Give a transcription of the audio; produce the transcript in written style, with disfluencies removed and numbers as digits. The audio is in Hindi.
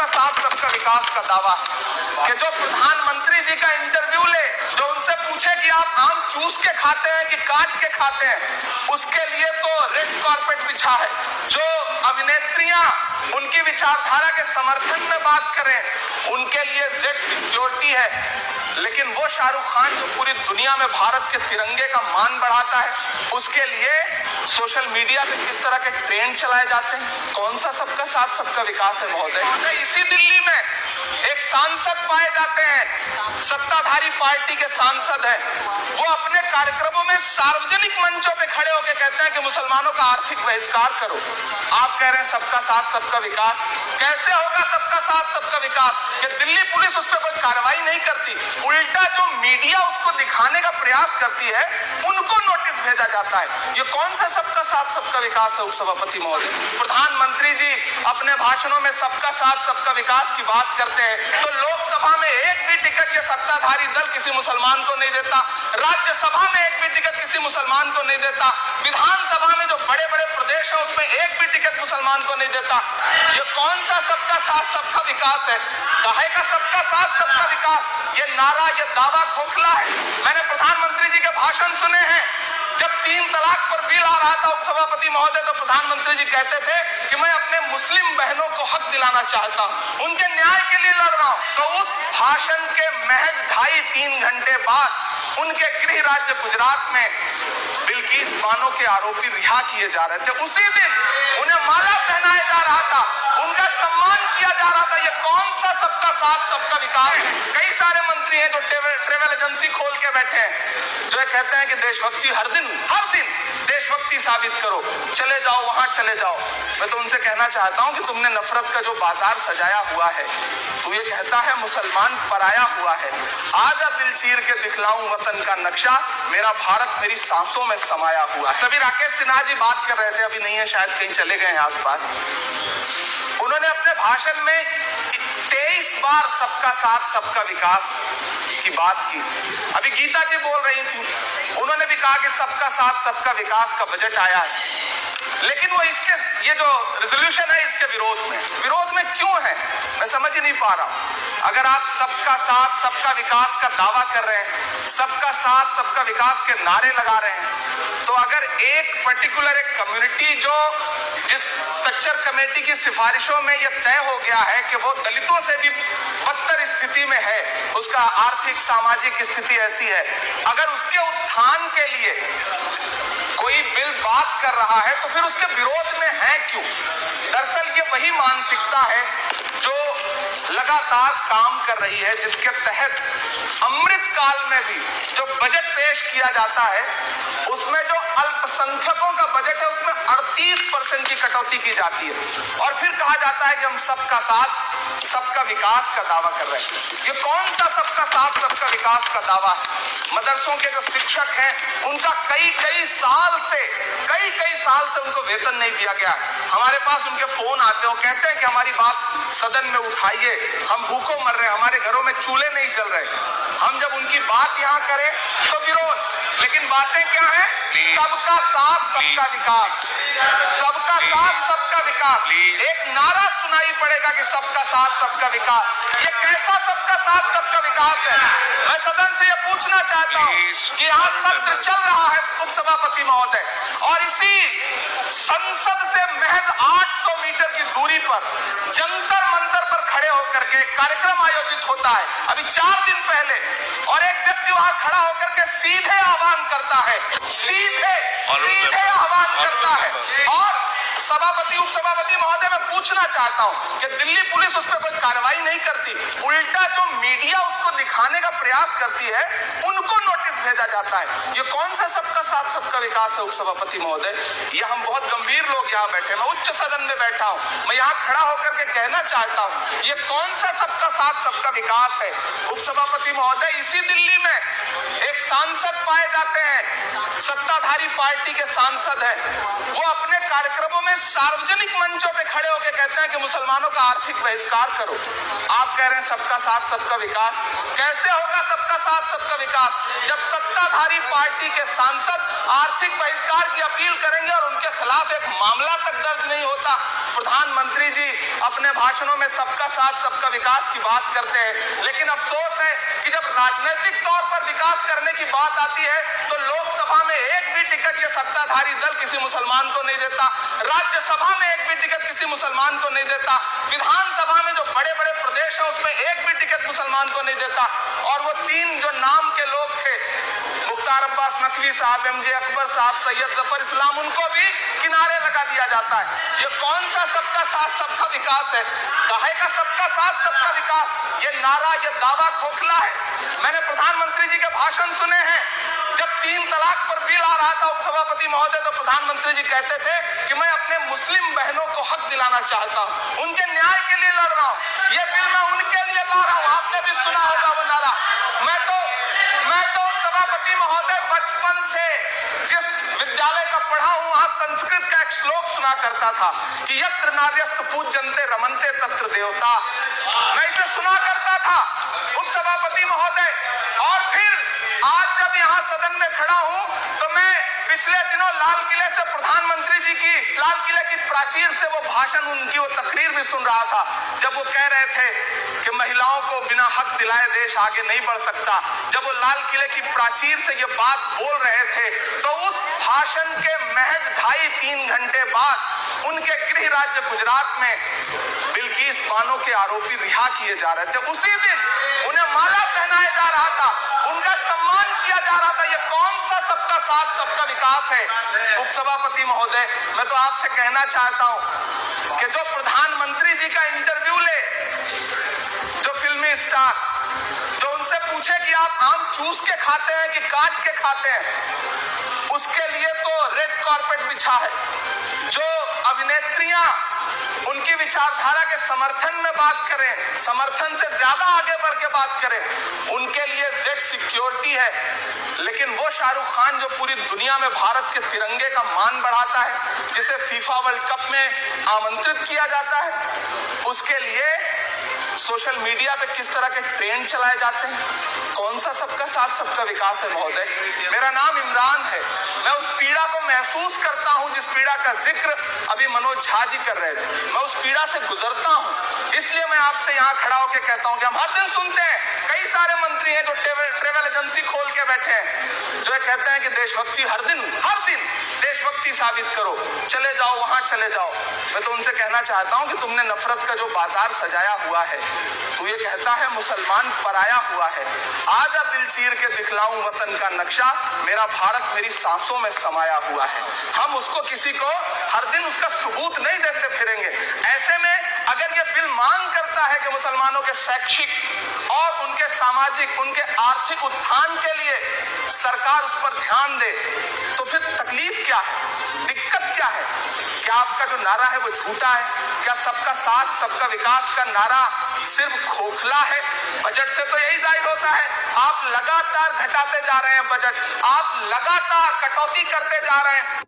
सबका साथ सबका विकास का दावा है कि जो प्रधानमंत्री जी का इंटरव्यू ले, जो उनसे पूछे कि आप आम चूस के खाते हैं कि काट के खाते हैं, उसके लिए तो रेड कार्पेट बिछा है। जो अभिनेत्रियां उनकी विचारधारा के समर्थन में बात करें, उनके लिए जेड सिक्योरिटी है। लेकिन वो शाहरुख खान जो पूरी दुनिया में भारत के तिरंगे का मान बढ़ाता है, उसके लिए सोशल मीडिया पे किस तरह के ट्रेंड चलाए जाते हैं। कौन सा सबका साथ सबका विकास है महोदय? इसी दिल्ली में एक सांसद पाए जाते हैं, सत्ताधारी पार्टी के सांसद हैं, वो अपने कार्यक्रमों में सार्वजनिक मंचों पे खड़े होकर कहते हैं कि मुसलमानों का आर्थिक बहिष्कार करो। आप कह रहे हैं सबका साथ सबका विकास। कैसे होगा सबका साथ सबका विकास? कि दिल्ली पुलिस उस पर कोई कार्रवाई नहीं करती, उल्टा जो मीडिया उसको दिखाने का प्रयास करती है उनको नोटिस भेजा जाता है। ये कौन सा सबका साथ सबका विकास है उपसभापति महोदय? प्रधानमंत्री जी अपने भाषणों में सबका साथ सबका विकास की बात करते हैं, तो लोकसभा में एक भी टिकट ये सत्ताधारी दल किसी मुसलमान को नहीं देता, राज्यसभा में एक भी टिकट किसी मुसलमान को नहीं देता, विधानसभा में जो बड़े बड़े प्रदेश है उसमें एक भी टिकट मुसलमान को नहीं देता। ये कौन सा सबका साथ सबका विकास है? काहे का सबका साथ सबका विकास? ये नारा, ये दावा खोखला है। मैंने प्रधानमंत्री जी के भाषण सुने हैं। जब 3 तलाक पर बिल आ रहा था उपसभापति महोदय, तो प्रधानमंत्री जी कहते थे कि मैं अपने मुस्लिम बहनों को हक दिलाना चाहता हूं, उनके न्याय के लिए लड़ रहा हूं। तो उस भाषण के महज 2.5-3 घंटे बाद उनके गृह राज्य गुजरात में बिल्किस बानो के आरोपी रिहा किए जा रहे थे। उसी दिन उन्हें माला पहनाया जा रहा था, उनका सम्मान किया जा रहा था। ये कौन सा सबका साथ सबका विकास है? कई सारे मंत्री हैं जो ट्रेवल एजेंसी खोल के बैठे हैं, जो कहते हैं कि देशभक्ति हर दिन देशभक्ति साबित करो, चले जाओ वहां चले जाओ। मैं तो उनसे कहना चाहता हूं कि तुमने नफरत का जो बाजार सजाया हुआ है, तू ये कहता है मुसलमान पराया हुआ है, आजा दिल चीर के दिखलाऊं वतन का नक्शा, मेरा भारत मेरी सांसों में समाया हुआ है। तभी राकेश सिन्हा जी बात कर रहे थे, अभी नहीं है शायद, कहीं चले गए हैं आसपास। उन्होंने अपने भाषण में 23 बार सबका साथ सबका विकास की बात की। अभी गीता जी बोल रही थी, उन्होंने भी कहा कि सबका साथ सबका विकास का बजट आया है, लेकिन वो इसके ये जो रेजोल्यूशन है इसके विरोध में क्यों है, मैं समझ ही नहीं पा रहा हूं। अगर आप सबका साथ सबका विकास का दावा कर रहे हैं, सबका साथ सबका विकास के नारे लगा रहे हैं, तो अगर एक पर्टिकुलर एक कम्युनिटी जो जिस स्ट्रक्चर कमेटी की सिफारिशों में यह तय हो गया है कि वो दलितों से भी बदतर स्थिति में है, उसका आर्थिक सामाजिक स्थिति ऐसी है, अगर उसके उत्थान के लिए कोई बिल बात कर रहा है तो फिर उसके विरोध में है क्यों? दरअसल ये वही मानसिकता है जो लगातार काम कर रही है, जिसके तहत अमृत काल में भी जो बजट पेश किया जाता है उसमें जो अल्पसंख्यकों का बजट है उसमें 38% की कटौती की जाती है, और फिर कहा जाता है कि हम सबका साथ सबका विकास का दावा कर रहे हैं। ये कौन सा सबका साथ सबका विकास का दावा है? मदरसों के जो शिक्षक हैं उनका कई साल से उनको वेतन नहीं दिया गया। हमारे पास उनके फोन आते हैं, कहते हैं कि हमारी बात सदन में उठाइए, हम भूखों मर रहे हैं, हमारे घरों में चूल्हे नहीं जल रहे। हम जब उनकी बात यहाँ करें तो विरोध, लेकिन बातें क्या है? सबका साथ सबका विकास, सबका साथ सबका विकास। एक नारा सुनाई पड़ेगा कि सबका साथ सबका विकास। ये कैसा सबका साथ सबका विकास है? मैं सदन से ये पूछना चाहता हूँ कि आज सत्र चल रहा है उपसभापति महोदय, और इसी संसद से महज 800 मीटर की दूरी पर जंतर मंतर पर खड़े होकर के कार्यक्रम आयोजित होता है अभी 4 दिन पहले, और एक व्यक्ति वहां खड़ा होकर के सीधे आह्वान करता है, सीधे आह्वान करता है। और सभापति उपसभापति महोदय मैं पूछना चाहता हूं कि दिल्ली पुलिस उस पर कोई कार्रवाई नहीं करती, उल्टा जो मीडिया उसको दिखाने का प्रयास करती है उनको नोटिस भेजा जाता है। ये कौन सा सबका साथ सबका विकास है उपसभापति महोदय? ये हम बहुत गंभीर लोग यहाँ बैठे, मैं उच्च सदन में बैठा हूँ, मैं यहाँ खड़ा होकर के कहना चाहता हूँ ये कौन सा सबका साथ सबका विकास है उपसभापति महोदय? इसी दिल्ली में एक सांसद पाए जाते हैं, सत्ताधारी पार्टी के सांसद हैं, वो अपने कार्यक्रमों में सार्वजनिक मंचों पे खड़े होकर कहते हैं कि मुसलमानों का आर्थिक बहिष्कार करो। आप कह रहे हैं सबका साथ सबका विकास। कैसे होगा सबका साथ सबका विकास जब सत्ताधारी पार्टी के सांसद आर्थिक बहिष्कार की अपील करेंगे और उनके खिलाफ एक मामला तक दर्ज नहीं होता। प्रधानमंत्री जी अपने भाषणों में सबका साथ सबका विकास की बात करते हैं, लेकिन अफसोस है कि जब राजनीतिक तौर पर विकास करने की बात आती है तो लोकसभा में एक भी टिकट ये सत्ताधारी दल किसी मुसलमान को नहीं देता, राज्यसभा में एक भी टिकट किसी मुसलमान को नहीं देता, विधानसभा में जो बड़े बड़े प्रदेश हैं उसमें एक भी टिकट मुसलमान को नहीं देता। और वो तीन जो नाम के लोग थे, मुख्तार अब्बास नकवी साहब, एमजे अकबर साहब, सैयद जफर इस्लाम, उनको भी किनारे लगा दिया जाता है। ये कौन सा सबका साथ सबका विकास है? काहे का सबका साथ सबका विकास? ये नारा, ये दावा खोखला है। मैंने प्रधानमंत्री जी के भाषण सुने हैं। जब 3 तलाक पर बिल आ रहा था उपसभापति महोदय, तो प्रधानमंत्री जी कहते थे कि मैं अपने मुस्लिम बहनों को हक दिलाना चाहता हूं, उनके न्याय के लिए लड़ रहा हूं, ये बिल मैं उनके लिए ला रहा हूं। आपने भी सुना होगा वो नारा। मैं तो सभापति महोदय बचपन से जिस विद्यालय का पढ़ा हूं वहां संस्कृत का एक श्लोक सुना करता था कि यत्र नार्यस्त पूज्यन्ते रमन्ते तत्र देवता। मैं इसे सुना करता था उपसभापति महोदय। और फिर आज जब यहाँ सदन में खड़ा हूं तो मैं पिछले दिनों लाल किले से प्रधानमंत्री जी की, लाल किले की प्राचीर से वो भाषण, उनकी वो तकरीर भी सुन रहा था, जब वो कह रहे थे कि महिलाओं को बिना हक दिलाए देश आगे नहीं बढ़ सकता। जब वो लाल किले की प्राचीर से ये बात बोल रहे थे तो उस भाषण के महज 2.5-3 घंटे बाद उनके गृह राज्य गुजरात में बिल्किस बानो के आरोपी रिहा किए जा रहे थे। उसी दिन उन्हें माला पहनाया जा रहा था, उनका सम्मान किया जा रहा था। ये कौन सा सबका साथ सबका विकास है? उपसभापति महोदय, मैं तो आपसे कहना चाहता हूं कि जो प्रधानमंत्री जी का इंटरव्यू ले, जो फिल्मी स्टार, जो उनसे पूछे कि आप आम चूस के खाते हैं कि काट के खाते हैं, उसके लिए तो रेड कार्पेट बिछा है। जो अभिनेत्रियां उनकी विचारधारा के समर्थन में बात करें, समर्थन से ज्यादा आगे बढ़ के बात करें, उनके लिए जेड सिक्योरिटी है। लेकिन वो शाहरुख खान जो पूरी दुनिया में भारत के तिरंगे का मान बढ़ाता है, जिसे फीफा वर्ल्ड कप में आमंत्रित किया जाता है, उसके लिए सोशल मीडिया पे किस तरह के ट्रेंड चलाए जाते हैं? कौन सा सबका साथ सबका विकास है महोदय? मेरा नाम इमरान है। मैं उस पीड़ा को महसूस करता हूं जिस पीड़ा का जिक्र अभी मनोज झा जी कर रहे थे। मैं उस पीड़ा से गुजरता हूं, इसलिए मैं आपसे यहाँ खड़ा होकर कहता हूं कि हम हर दिन सुनते हैं, कई सारे मंत्री हैं जो ट्रेवल एजेंसी खोल के बैठे हैं, जो कहते हैं कि देशभक्ति हर दिन देशभक्ति साबित करो, चले जाओ वहां चले जाओ। मैं तो उनसे कहना चाहता हूं कि तुमने नफरत का जो बाजार सजाया हुआ है, तू ये कहता है मुसलमान पराया हुआ है, आजा दिल चीर के दिखलाऊं वतन का नक्शा, मेरा भारत मेरी सांसों में समाया हुआ है। हम उसको किसी को हर दिन उसका सबूत नहीं देते फिरेंगे। ऐसे में अगर ये बिल मांग करता है कि मुसलमानों के शैक्षिक और उनके सामाजिक, उनके आर्थिक उत्थान के लिए सरकार उस पर ध्यान दे, तो फिर तकलीफ क्या है, दिक्कत क्या है? क्या आपका जो नारा है वो झूठा है? क्या सबका साथ सबका विकास का नारा सिर्फ खोखला है? बजट से तो यही जाहिर होता है, आप लगातार घटाते जा रहे हैं बजट, आप लगातार कटौती करते जा रहे हैं।